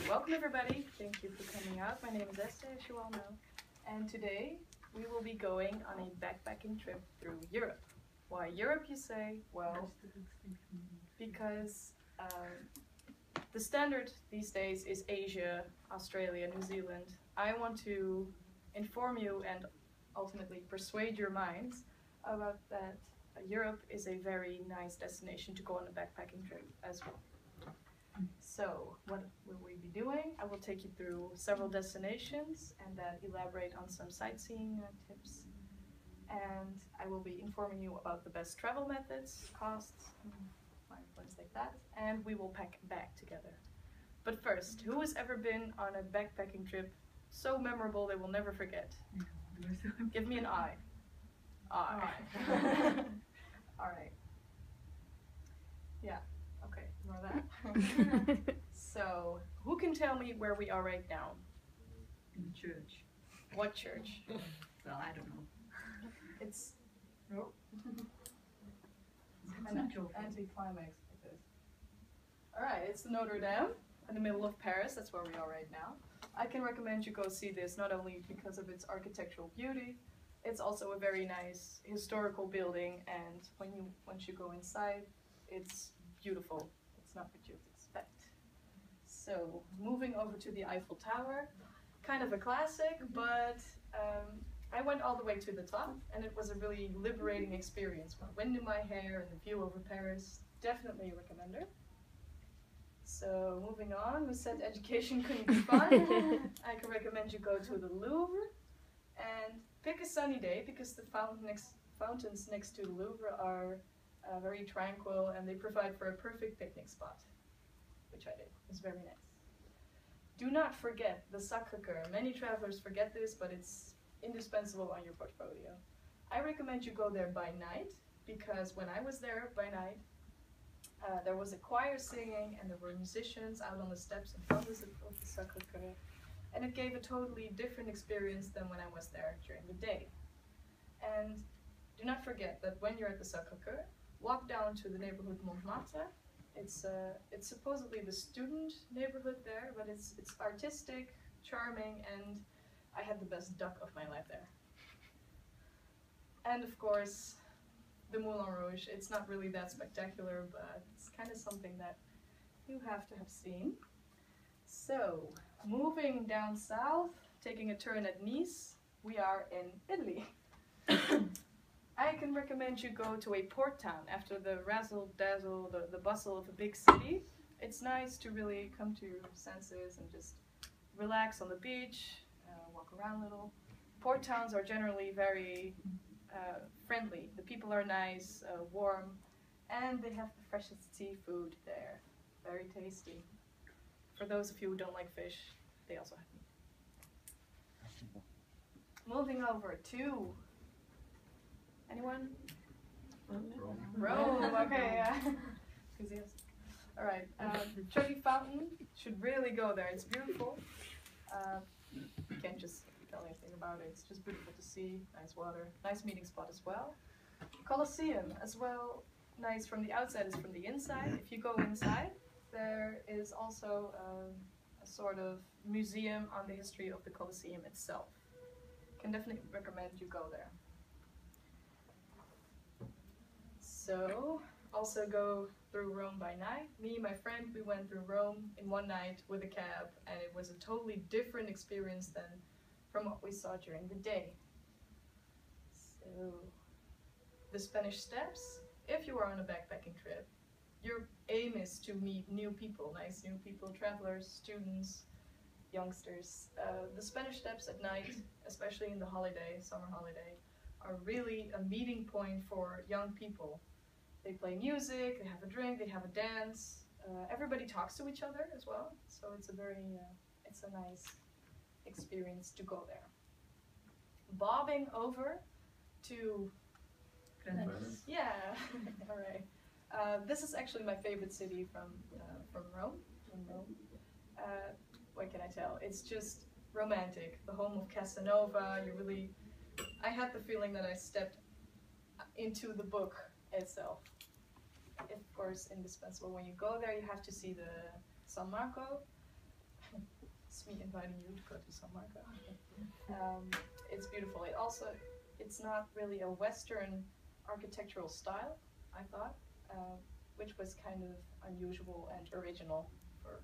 welcome everybody. Thank you for coming out. My name is Estee, as you all know. And today we will be going on a backpacking trip through Europe. Why Europe, you say? Well, because the standard these days is Asia, Australia, New Zealand. I want to inform you and ultimately persuade your minds about that Europe is a very nice destination to go on a backpacking trip as well. So, what will we be doing? I will take you through several destinations and then elaborate on some sightseeing tips. And I will be informing you about the best travel methods, costs, things like that. And we will pack a bag together. But first, who has ever been on a backpacking trip so memorable they will never forget? Give me an eye. Eye. Alright. Yeah. Okay, ignore that. So, who can tell me where we are right now? In the church. What church? Well, I don't know. It's an anti-climax like this. Alright, it's Notre Dame in the middle of Paris. That's where we are right now. I can recommend you go see this not only because of its architectural beauty, it's also a very nice historical building, and once you go inside, it's beautiful. It's not what you expect. So, moving over to the Eiffel Tower, kind of a classic, but I went all the way to the top, and it was a really liberating experience. Wind in my hair and the view over Paris, definitely a recommender. So, moving on, we said education couldn't be fun. I can recommend you go to the Louvre, and pick a sunny day, because the fountains next to the Louvre are very tranquil, and they provide for a perfect picnic spot, which I did. It was very nice. Do not forget the Sacré-Cœur. Many travelers forget this, but it's indispensable on your portfolio. I recommend you go there by night, because when I was there by night, there was a choir singing, and there were musicians out on the steps in front of the Sacré-Cœur, and it gave a totally different experience than when I was there during the day. And do not forget that when you're at the Sacré-Cœur, walk down to the neighborhood Montmartre. It's supposedly the student neighborhood there, but it's artistic, charming, and I had the best duck of my life there. And of course, the Moulin Rouge. It's not really that spectacular, but it's kind of something that you have to have seen. So, moving down south, taking a turn at Nice, we are in Italy. I can recommend you go to a port town after the razzle-dazzle, the bustle of a big city. It's nice to really come to your senses and just relax on the beach, walk around a little. Port towns are generally very friendly. The people are nice, warm, and they have the freshest seafood there. Very tasty. For those of you who don't like fish, they also have meat. Moving over to... anyone? Rome, okay, yeah. Alright, Trevi Fountain, should really go there. It's beautiful. You can't just tell anything about it. It's just beautiful to see, nice water, nice meeting spot as well. Colosseum as well, nice from the outside as from the inside. If you go inside, there is also a sort of museum on the history of the Colosseum itself. Can definitely recommend you go there. So, also go through Rome by night. Me and my friend, we went through Rome in one night with a cab, and it was a totally different experience than from what we saw during the day. So, the Spanish Steps. If you are on a backpacking trip, your aim is to meet new people, nice new people, travelers, students, youngsters. The Spanish Steps at night, especially in the holiday, summer holiday, are really a meeting point for young people. They play music, they have a drink, they have a dance. Everybody talks to each other as well, so it's a nice experience to go there. Bobbing over to Venice. Yeah, all right. This is actually my favorite city from Rome. What can I tell? It's just romantic. The home of Casanova. I had the feeling that I stepped into the book itself. Of course, indispensable. When you go there, you have to see the San Marco. It's me inviting you to go to San Marco. It's beautiful. It's not really a Western architectural style, I thought, which was kind of unusual and original for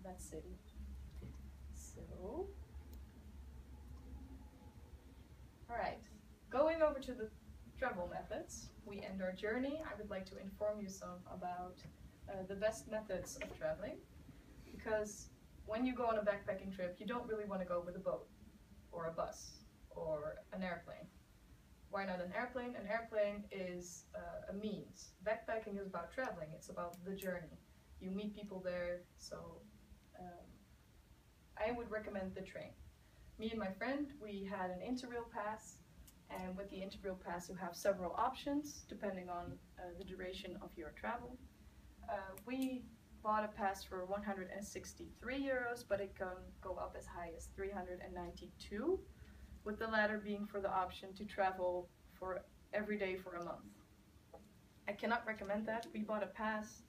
that city. So, alright, going over to the travel methods, we end our journey. I would like to inform you some about the best methods of traveling, because when you go on a backpacking trip, you don't really want to go with a boat or a bus or an airplane. Why not an airplane? An airplane is a means. Backpacking is about traveling. It's about the journey. You meet people there, so I would recommend the train. Me and my friend, we had an Interrail pass, and with the Interrail pass you have several options depending on the duration of your travel. We bought a pass for 163 euros, but it can go up as high as 392, with the latter being for the option to travel for every day for a month. I cannot recommend that. We bought a pass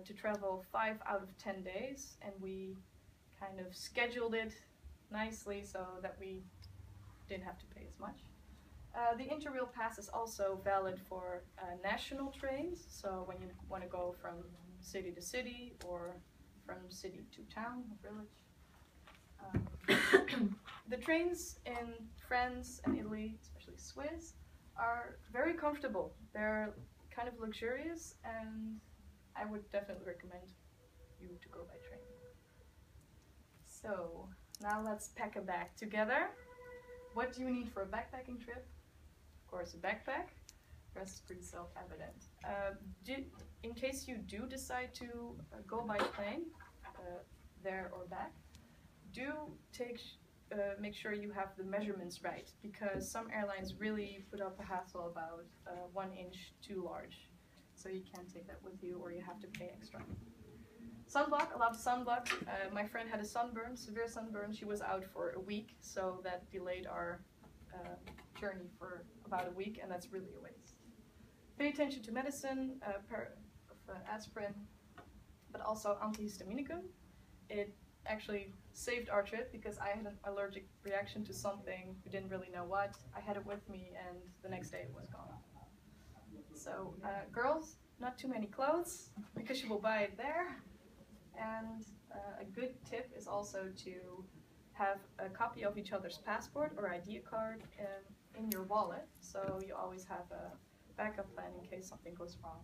to travel 5 out of 10 days, and we kind of scheduled it nicely so that we didn't have to pay as much. The Interrail pass is also valid for national trains, so when you want to go from city to city or from city to town or village. The trains in France and Italy, especially Swiss, are very comfortable. They're kind of luxurious, and I would definitely recommend you to go by train. So now let's pack a bag together. What do you need for a backpacking trip? Of course, a backpack. The rest is pretty self-evident. In case you do decide to go by plane, there or back, do make sure you have the measurements right, because some airlines really put up a hassle about 1 inch too large. So you can't take that with you, or you have to pay extra. Sunblock, a lot of sunblock. My friend had a sunburn, severe sunburn. She was out for a week, so that delayed our journey for about a week, and that's really a waste. Pay attention to medicine, aspirin, but also antihistaminicum. It actually saved our trip because I had an allergic reaction to something. We didn't really know what. I had it with me, and the next day it was gone. So girls, not too many clothes, because you will buy it there. And a good tip is also to have a copy of each other's passport or ID card in your wallet, so you always have a backup plan in case something goes wrong.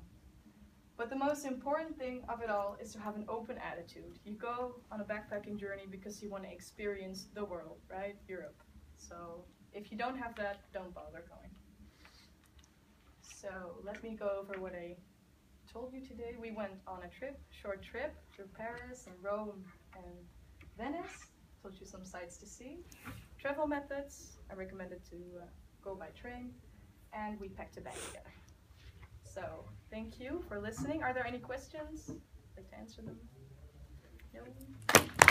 But the most important thing of it all is to have an open attitude. You go on a backpacking journey because you want to experience the world, right? Europe. So if you don't have that, don't bother going. So let me go over what I told you today. We went on a short trip through Paris and Rome and Venice. Told you some sights to see. Travel methods, I recommended to go by train, and we packed a bag together. So thank you for listening. Are there any questions? I'd like to answer them. No?